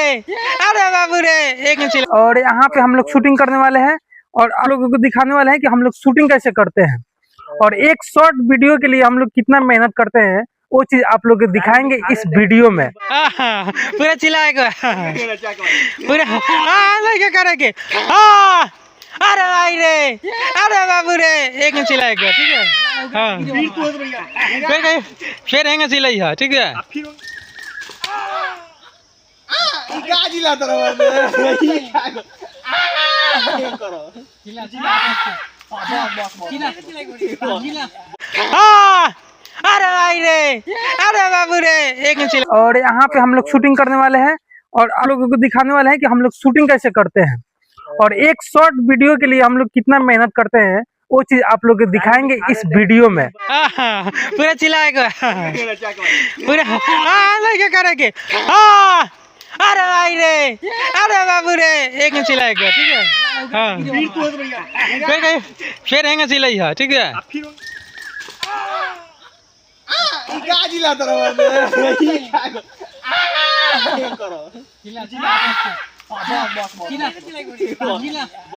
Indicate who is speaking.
Speaker 1: अरे बाबू रे एक इंच।
Speaker 2: और यहाँ पे हम लोग शूटिंग करने वाले हैं और आप लोगों को दिखाने वाले हैं कि हम लोग शूटिंग कैसे करते हैं और एक शॉर्ट वीडियो के लिए हम लोग कितना मेहनत करते हैं वो चीज आप लोग को दिखाएंगे इस वीडियो में।
Speaker 1: पूरा चिल्लाएगा पूरा क्या करेंगे। अरे भाई रे अरे बाबू रे एक इंच चिल्लाएगा ठीक है। हाँ फिर हैंगे चिल्लाई है ठीक है। अरे भाई रे अरे बाबू रे एक इंच।
Speaker 2: और यहाँ पे हम लोग शूटिंग करने वाले हैं और आप लोगों को दिखाने वाले हैं कि हम लोग शूटिंग कैसे करते हैं और एक शॉर्ट वीडियो के लिए हम लोग कितना मेहनत करते हैं वो चीज आप लोग को दिखाएंगे इस वीडियो में।
Speaker 1: पूरा चिल्लाएगा पूरा क्या करेंगे। अरे भाई रे अरे बाबू रे एक इंच चिल्लाएगा ठीक है। हाँ फिर हैंगे चिल्लाई है ठीक है।